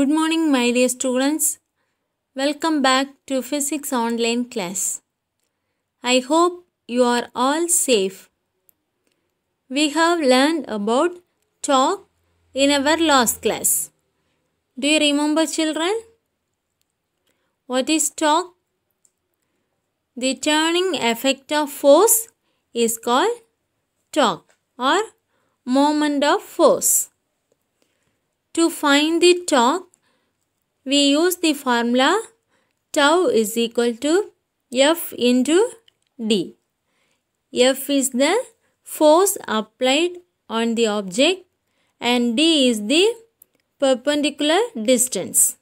Good morning, my dear students. Welcome back to Physics Online class. I hope you are all safe. We have learned about torque in our last class. Do you remember, children? What is torque? The turning effect of force is called torque or moment of force. To find the torque, we use the formula tau is equal to F into D. F is the force applied on the object and D is the perpendicular distance.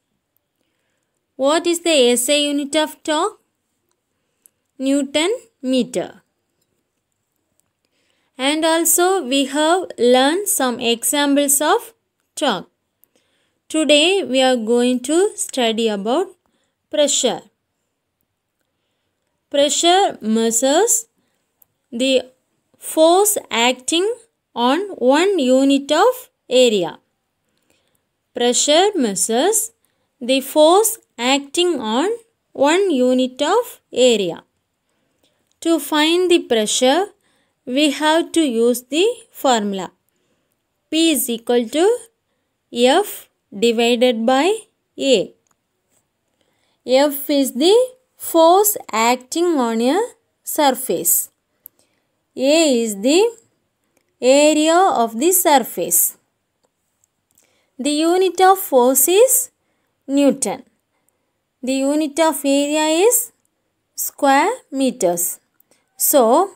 What is the SI unit of torque? Newton meter. And also we have learned some examples of torque. Today we are going to study about pressure. Pressure measures the force acting on one unit of area. Pressure measures the force acting on one unit of area. To find the pressure, we have to use the formula P is equal to F divided by A. F is the force acting on a surface. A is the area of the surface. The unit of force is Newton. The unit of area is square meters. So,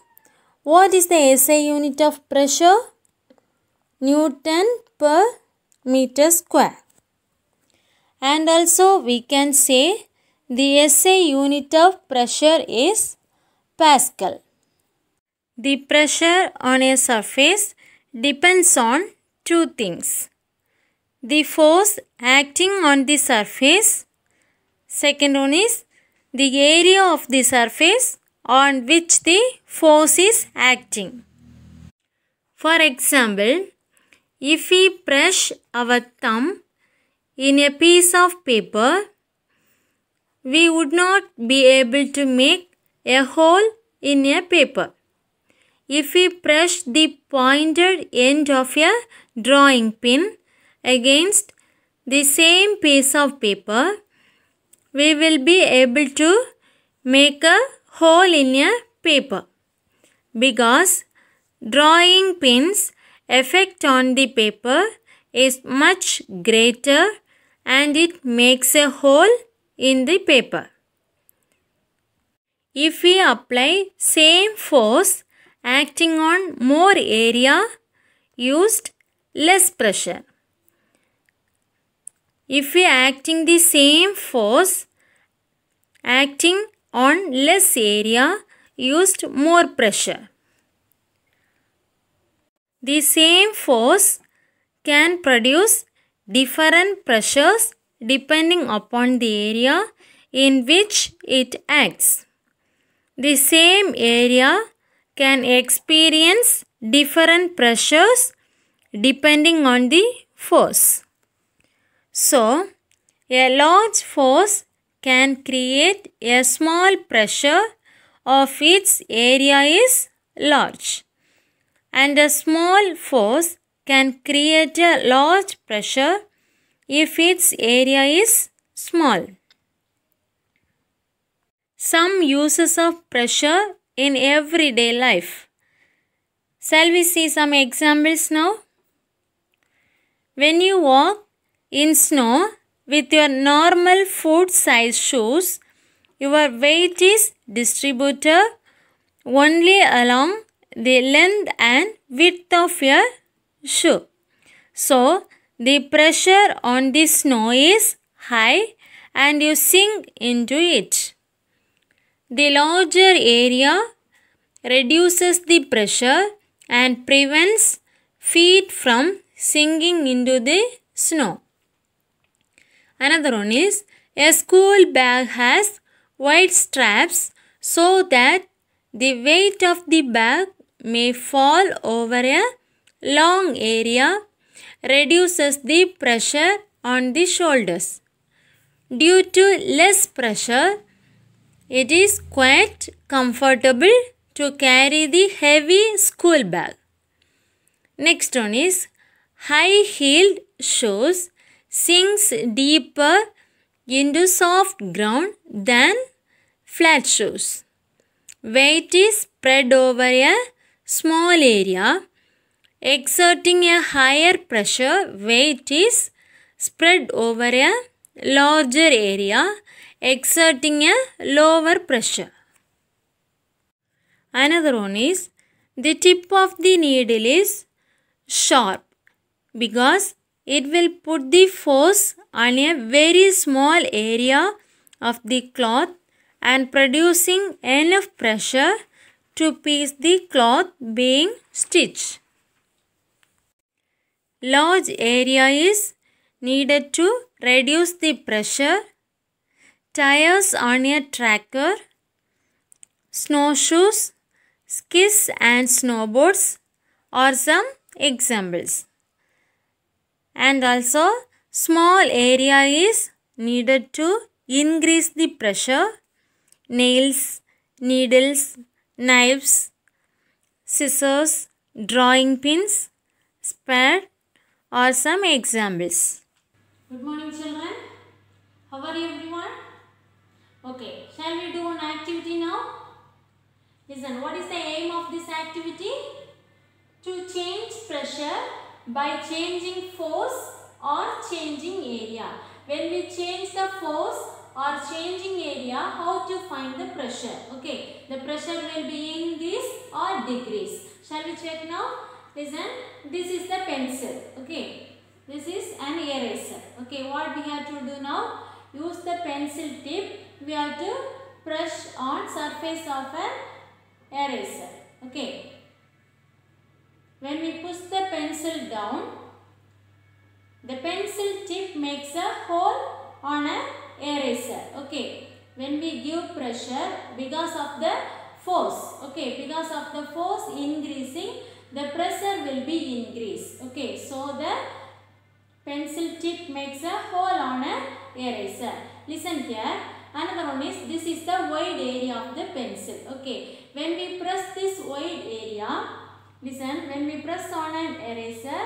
what is the SI unit of pressure? Newton per meter square. And also we can say the SI unit of pressure is Pascal. The pressure on a surface depends on two things. The force acting on the surface. Second one is the area of the surface on which the force is acting. For example, if we press our thumb in a piece of paper, we would not be able to make a hole in a paper. If we press the pointed end of a drawing pin against the same piece of paper, we will be able to make a hole in a paper, because drawing pin's effect on the paper is much greater and it makes a hole in the paper. If we apply same force acting on more area, used less pressure. If we acting the same force acting on less area, used more pressure. The same force can produce different pressures depending upon the area in which it acts. The same area can experience different pressures depending on the force. So, a large force can create a small pressure of its area is large, and a small force can create a large pressure if its area is small. Some uses of pressure in everyday life. Shall we see some examples now? When you walk in snow with your normal foot size shoes, your weight is distributed only along the length and width of your shoe. So, the pressure on the snow is high and you sink into it. The larger area reduces the pressure and prevents feet from sinking into the snow. Another one is a school bag has wide straps so that the weight of the bag may fall over a long area, reduces the pressure on the shoulders. Due to less pressure, it is quite comfortable to carry the heavy school bag. Next one is high-heeled shoes sinks deeper into soft ground than flat shoes. Weight is spread over a small area. Exerting a higher pressure, weight is spread over a larger area, exerting a lower pressure. Another one is the tip of the needle is sharp because it will put the force on a very small area of the cloth and producing enough pressure to piece the cloth being stitched. Large area is needed to reduce the pressure. Tires on a tractor, snowshoes, skis and snowboards are some examples. And also small area is needed to increase the pressure. Nails, needles, knives, scissors, drawing pins, spade are some examples. Good morning children. How are you everyone? Okay, shall we do an activity now? Listen, what is the aim of this activity? To change pressure by changing force or changing area. When we change the force or changing area, how to find the pressure? Okay, the pressure will be increase or decrease. Shall we check now? Listen, this is the pencil. Okay, this is an eraser. Okay, what we have to do now? Use the pencil tip. We have to press on surface of an eraser. Okay. When we push the pencil down, the pencil tip makes a hole on an eraser. Okay. When we give pressure because of the force, okay, because of the force increasing, the pressure will be increased. Okay. So the pencil tip makes a hole on an eraser. Listen here. Another one is, this is the wide area of the pencil. Okay. When we press this wide area, listen, when we press on an eraser,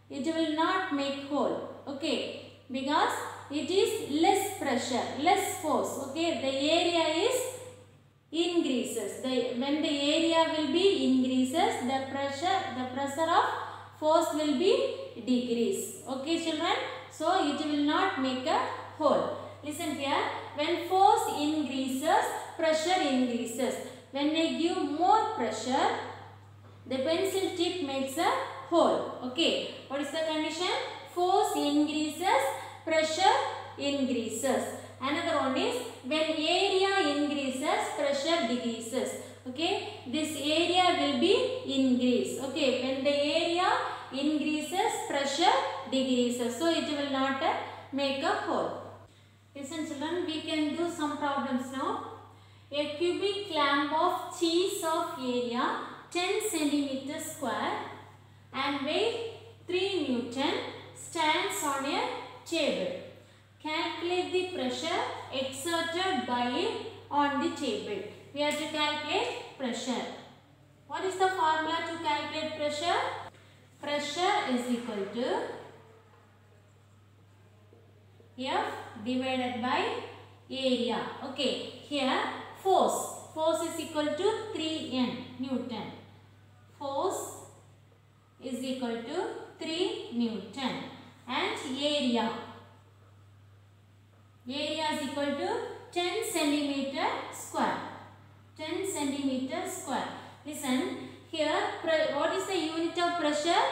it will not make hole. Okay. Because it is less pressure, less force. Okay. The area is increases. When the area will be increases, the pressure of force will be decrease. Okay children. So it will not make a hole. Listen here. When force increases, pressure increases. When I give more pressure, the pencil tip makes a hole. Okay. What is the condition? Force increases, pressure increases. Another one is, when area increases, pressure decreases. Okay. This area will be increased. Okay. When the area increases, pressure decreases. So it will not make a hole. Listen children, we can do some problems now. A cubic clamp of cheese of area 10 cm square and weight 3 Newton stands on a table. Calculate the pressure exerted by it on the table. We have to calculate pressure. What is the formula to calculate pressure? Pressure is equal to F divided by area. Okay, here force. Force is equal to 3 Newton. Force is equal to 3 Newton. And area. Area is equal to 10 centimeter square. 10 centimeter square. Listen, here what is the unit of pressure?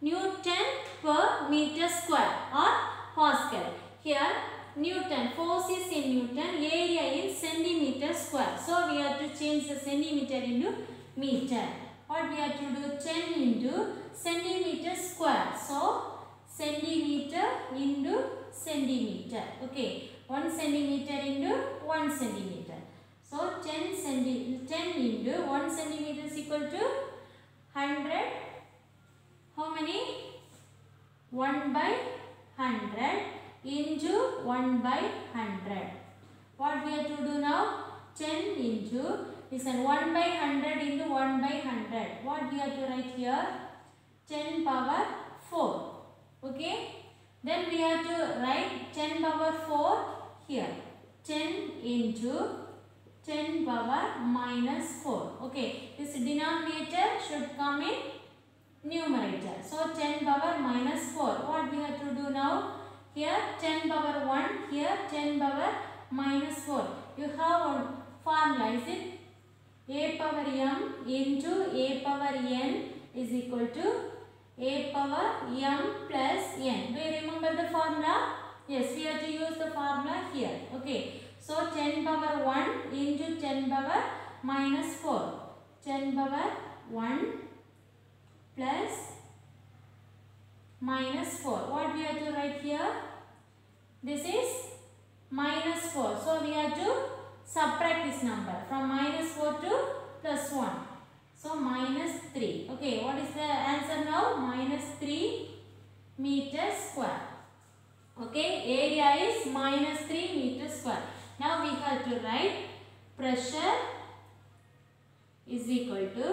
Newton per meter square or Pascal. Here Newton, force is in Newton, area is centimeter square. So we have to change the centimeter into meter. What we have to do? 10 into centimeter square. So centimeter into centimeter. Okay. 1 centimeter into 1 centimeter. So 10 into 1 centimeter is equal to 100. How many? 1 by 100 into 1 by 100. What we have to do now? 10 into, listen, 1 by 100 into 1 by 100. What we have to write here? 10 power 4. Okay. Then we have to write 10 power 4 here. 10 into 10 power minus 4. Okay. This denominator should come in numerator. So 10 power minus 4. What we have to do now? Here 10 power 1. Here 10 power minus 4. You have one formula. Is it a power m into a power n is equal to a power m plus n. Do you remember the formula? Yes, we have to use the formula here. Okay. So 10 power 1 into 10 power minus 4. 10 power 1 plus minus 4. What we have to write here? This is minus 4. So we have to subtract this number from minus 4 to plus 1. So minus 3. Okay, what is the answer now? Minus 3 meters square. Okay, area is minus 3 meters square. Now we have to write pressure is equal to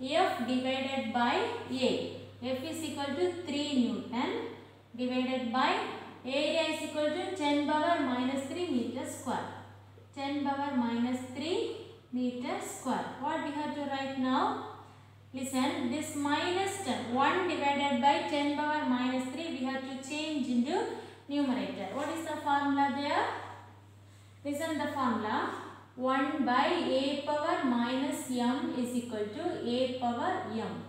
F divided by A. F is equal to 3 Newton divided by area is equal to 10 power minus 3 meters square. 10 power minus 3 meters square. What we have to write now? Listen, this minus 10, 1 divided by 10 power minus 3, we have to change into numerator. What is the formula there? Listen the formula. 1 by a power minus m is equal to a power m.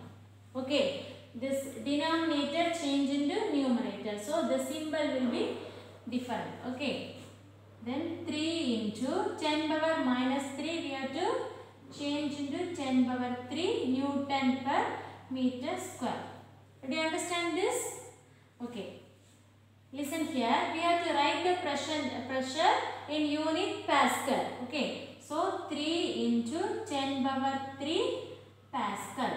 Okay. This denominator change into numerator. So the symbol will be different. Okay. Then 3 into 10 power minus 3 we have to change into 10 power 3 Newton per meter square. Do you understand this? Okay. Listen here. We have to write the pressure in unit Pascal. Okay. So 3 into 10 power 3 Pascal.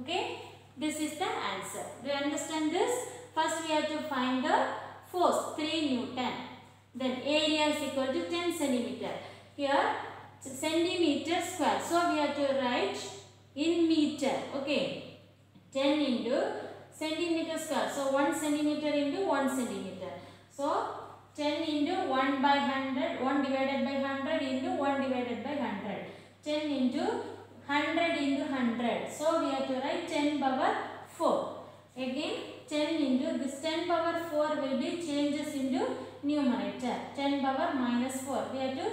Okay. This is the answer. Do you understand this? First we have to find the force 3 Newton. Then area is equal to 10 centimeter. Here centimeter square. So we have to write in meter. Okay. 10 into centimeter square. So 1 centimeter into 1 centimeter. So 10 into 1 by 100. 1 divided by 100 into 1 divided by 100. 10 into 100 into 100. So we have to write 10 power 4. Again 10 into this 10 power 4 will be changes into numerator. 10 power minus 4. We have to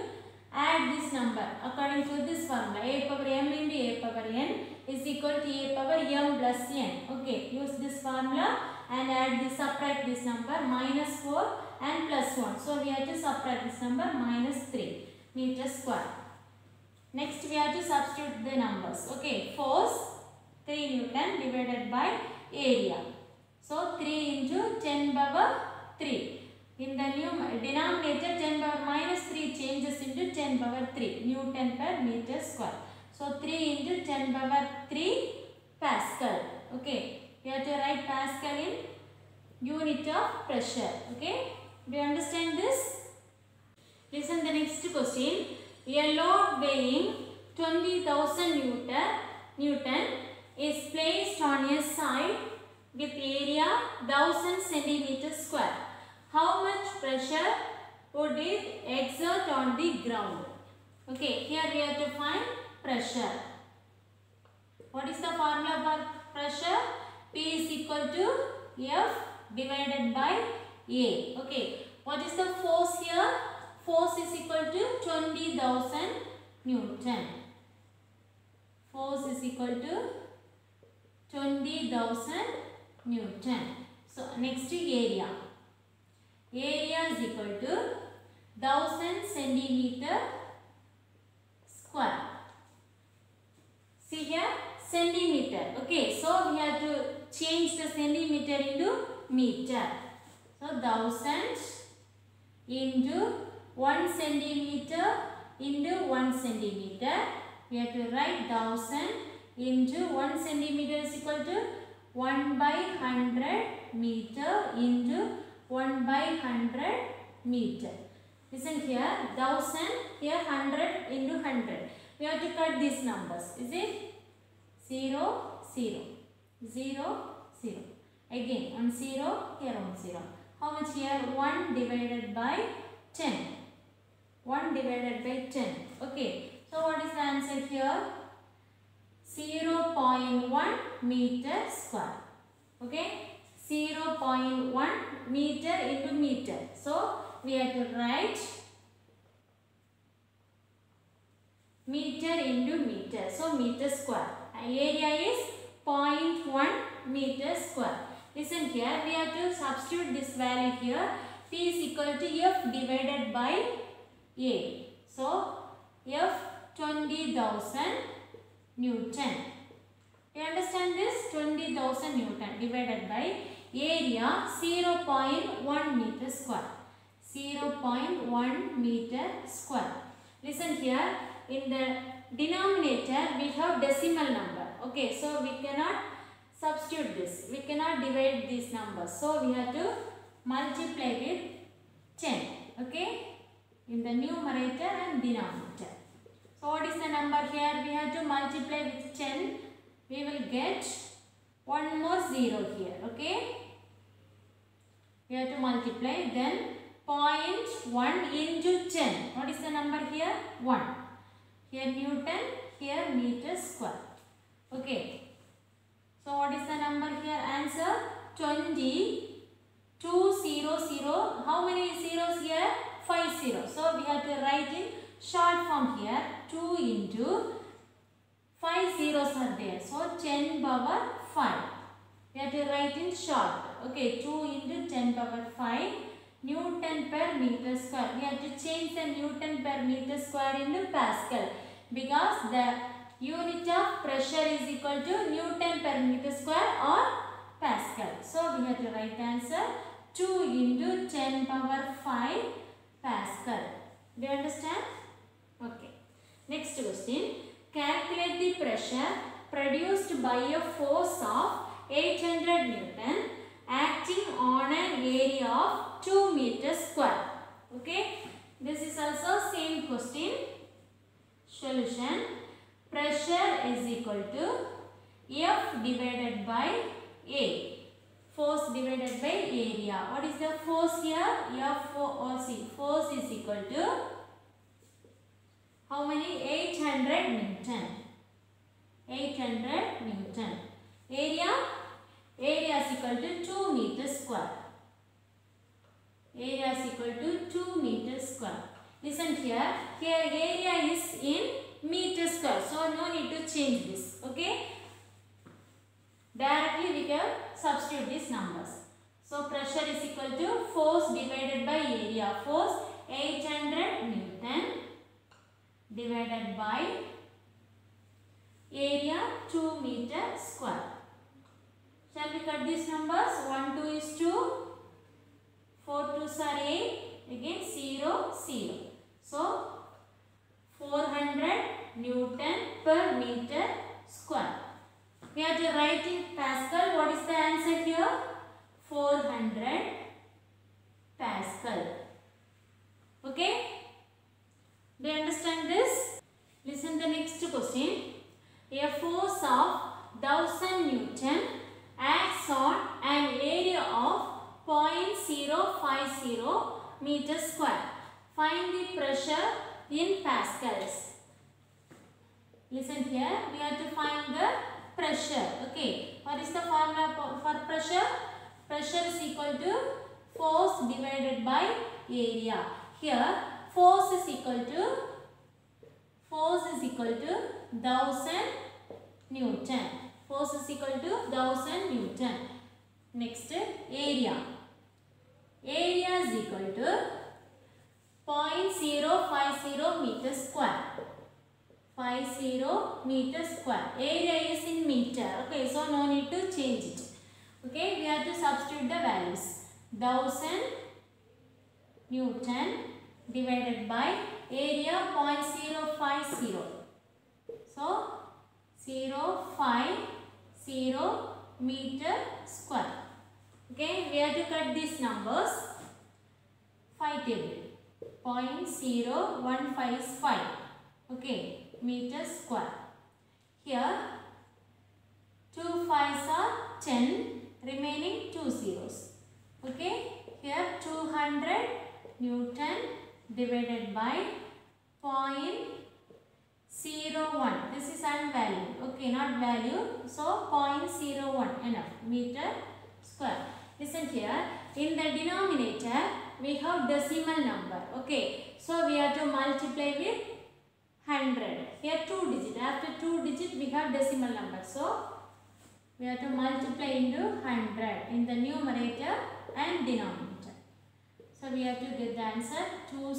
add this number according to this formula. A power m into a power n is equal to a power m plus n. Okay. Use this formula and add this, subtract this number minus 4 and plus 1. So we have to subtract this number minus 3 meters square. Next we have to substitute the numbers. Okay, force 3 Newton divided by area. So 3 into 10 power 3. In the denominator 10 power minus 3 changes into 10 power 3 Newton per meter square. So 3 into 10 power 3 Pascal. Okay, you have to write Pascal in unit of pressure. Okay, do you understand this? Listen the next question. A load weighing 20,000 Newton is placed on a side with area 1000 centimeters square. How much pressure would it exert on the ground? Okay, here we have to find pressure. What is the formula for pressure? P is equal to F divided by A. Okay, what is the force here? Force is equal to 20,000 Newton. Force is equal to 20,000 Newton. So next area. Area is equal to 1000 centimeter square. See here, centimeter. Okay, so we have to change the centimeter into meter. So 1000 into 1 centimeter into 1 centimeter. We have to write 1000 into 1 centimeter is equal to 1 by 100 meter into 1 by 100 meter. Listen here, 1000, here 100 into 100. We have to cut these numbers. Is it? 0, 0, 0, 0. Again, 1 0, here 1 0. How much here? 1 divided by 10. 1 divided by 10. Okay. So, what is the answer here? 0.1 meter square. Okay. 0.1 meter into meter. So, we have to write meter into meter. So, meter square. Area is 0.1 meter square. Listen here, we have to substitute this value here. P is equal to F divided by A. So, F 20,000 Newton. You understand this? 20,000 Newton divided by area 0.1 meter square. 0.1 meter square. Listen here, in the denominator we have decimal number. Okay, so we cannot substitute this. We cannot divide these numbers. So we have to multiply with 10. Okay, in the numerator and denominator. So what is the number here? We have to multiply with 10. We will get one more 0 here. Okay, we have to multiply, then 0.1 into 10. What is the number here? 1. Here Newton, here meter square. Okay. So what is the number here? Answer 20, 200. How many zeros here? 5 zeros. So we have to write in short form here. 2 into 5 zeros are there. So 10 power 5. We have to write in short. Okay, 2 into 10 power 5 Newton per meter square. We have to change the Newton per meter square into Pascal, because the unit of pressure is equal to Newton per meter square or Pascal. So we have to write answer 2 into 10 power 5 Pascal. Do you understand? Okay. Next question. Calculate the pressure produced by a force of 800 Newton acting on an area of 2 meters square. Okay. This is also same question. Solution. Pressure is equal to F divided by A. Force divided by area. What is the force here? F or C. Force is equal to how many? 800 Newton. 800 Newton. Area? Area is equal to 2 meters square. Area is equal to 2 meters square. Listen here. Here area is in meter square. So no need to change this. Okay. Directly we can substitute these numbers. So pressure is equal to force divided by area. Force 800 Newton divided by area 2 meter square. Shall we cut these numbers? 1 2 is 2. 4 2s are 8. Again 0 0. So 400 Newton per meter square. We have to write in Pascal. What is the answer here? 400 Pascal. Okay? Do you understand this? Listen the next question. A force of 1000 Newton acts on an area of 0.050 meters square. Find the pressure in pascals. Listen here. We have to find the pressure. Okay. What is the formula for pressure? Pressure is equal to force divided by area. Here force is equal to 1000 Newton. Force is equal to 1000 Newton. Next, area. Area is equal to 0.050 meter square. 50 meter square. Area is in meter. Okay, so no need to change it. Okay, we have to substitute the values. 1000 Newton divided by area 0.050. So 050 meter square. Okay, we have to cut these numbers. 5 table. 0.015 is 5. Okay, meter square. Here 2 5s are 10, remaining 2 zeros. Okay, here 200 Newton divided by 0.01. This is unvalued. Okay, not value. So 0.01 enough meter square. Listen here. In the denominator we have decimal number. Okay, so we have to multiply with 100. Here 2 digit. After 2 digit we have decimal number. So we have to multiply into 100 in the numerator and denominator. So we have to get the answer 200.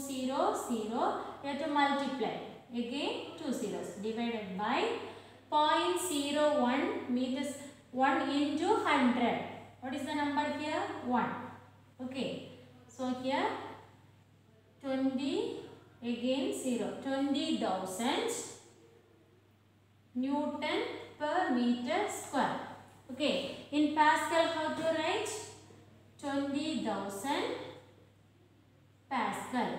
We have to multiply again 2 zeros divided by 0.01 meters 1 into 100. What is the number here? 1. Okay. So here 20 again 0. 20,000 Newton per meter square. Okay. In Pascal how to write? 20,000 Pascal.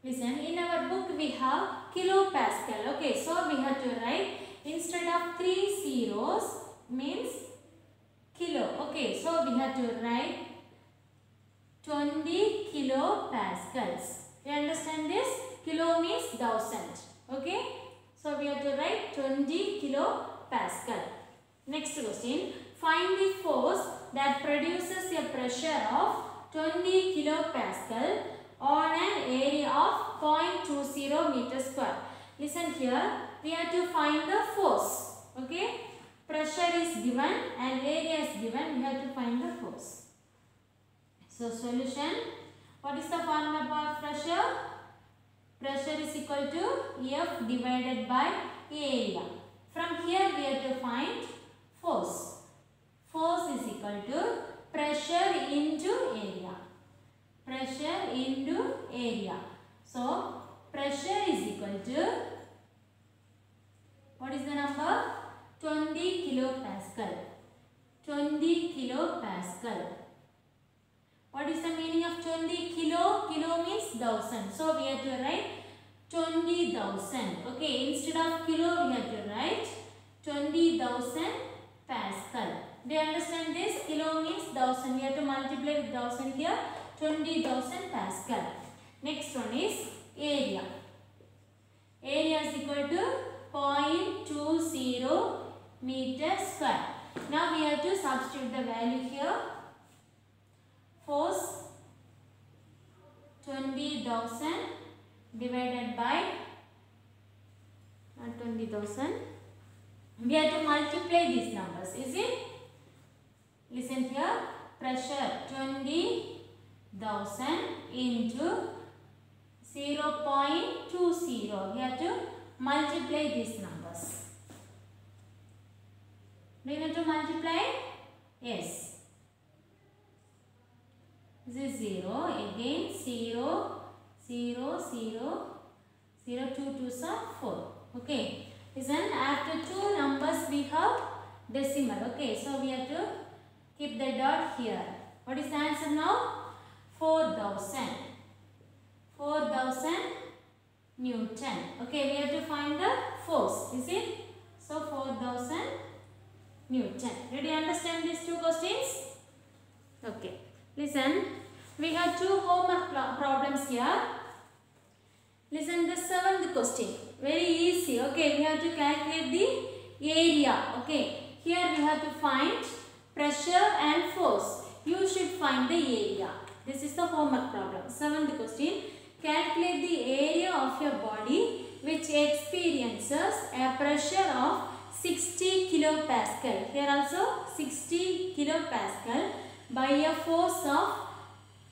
Listen, in our book we have kilopascal. Okay, so we have to write instead of 3 zeros means kilo. Okay, so we have to write 20 kilopascals. You understand this? Kilo means 1000. Okay, so we have to write 20 kilopascal. Next question. Find the force that produces a pressure of 20 kilopascal on an area of 0.20 meter square. Listen here, we have to find the force. Okay, pressure is given and area is given. We have to find the force. So solution, what is the formula for pressure? Pressure is equal to F divided by area. From here we have to find force. Force is equal to pressure into area. Pressure into area. So pressure is equal to, what is the number? 20 kilopascal. 20 kilopascal. What is the meaning of 20 kilo? Kilo means 1000. So we have to write 20,000. Okay, instead of kilo we have to write 20,000 Pascal. Do you understand this? Kilo means 1000. We have to multiply with 1000 here. 20,000 Pascal. Next one is area. Area is equal to 0.20 meter square. Now we have to substitute the value here. Force 20,000 divided by 20,000. We have to multiply these numbers. Is it? Listen here. Pressure 20,000 into 0.20. We have to multiply these numbers. Do you want to multiply? Yes. This is 0. Again 0, 0, 0, 0, 2 2s are 4. Okay. Listen, after 2 numbers we have decimal. Okay. So we have to keep the dot here. What is the answer now? 4,000. 4,000 Newton. Okay, we have to find the force. Is it? So 4,000 Newton. Did you understand these two questions? Okay. Listen, we have 2 homework problems here. Listen, the 7th question. Very easy. Okay, we have to calculate the area. Okay, here we have to find pressure and force. You should find the area. This is the homework problem. 7th question. Calculate the area of your body which experiences a pressure of 60 kilopascal. Here also 60 kilopascal by a force of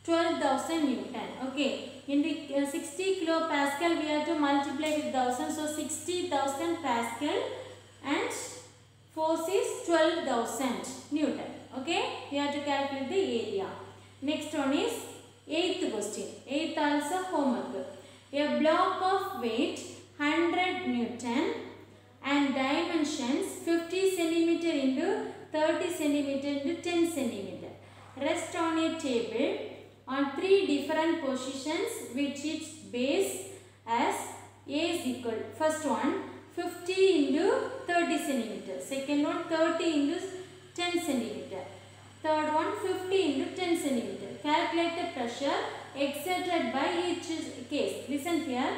12,000 Newton. Okay. In the 60 kilopascal we have to multiply with 1000. So 60,000 Pascal and force is 12,000 Newton. Okay. We have to calculate the area. Next one is 8th question. 8th also homework. A block of weight 100 Newton and dimensions 50 cm into 30 cm into 10 cm. Rest on a table on 3 different positions which its base as A is equal. First one 50 into 30 centimeter. Second one 30 into 10 centimeter. Third one 50 into 10 centimeter. Calculate the pressure exerted by each case. Listen here.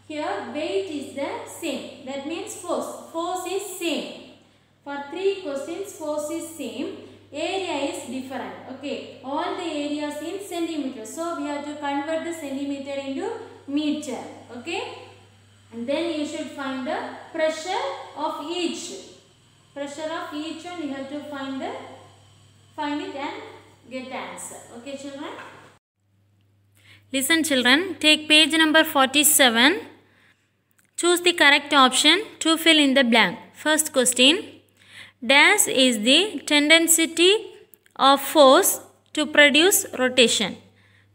Here weight is the same. That means force. Force is same. For 3 questions force is same. Area is different. Okay. All the areas in centimeter. So we have to convert the centimeter into meter. Okay. And then you should find the pressure of each. Pressure of each one you have to find it and get the answer. Okay children. Listen children. Take page number 47. Choose the correct option to fill in the blank. First question. Dash is the tendency of force to produce rotation.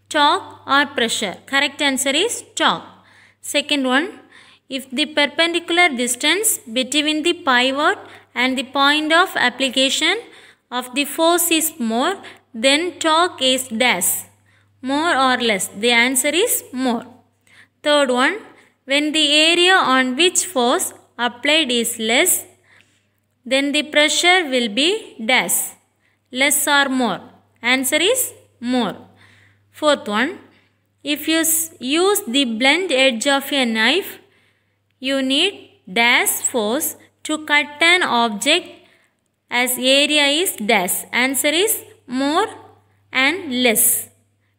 Torque or pressure. Correct answer is torque. Second one. If the perpendicular distance between the pivot and the point of application of the force is more, then torque is dash. More or less. The answer is more. Third one. When the area on which force applied is less, then the pressure will be dash. Less or more. Answer is more. Fourth one. If you use the blunt edge of a knife, you need dash force to cut an object as area is dash. Answer is more and less.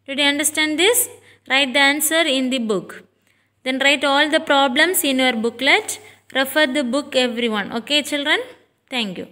Did you understand this? Write the answer in the book. Then write all the problems in your booklet. Refer the book everyone. Okay children? Thank you.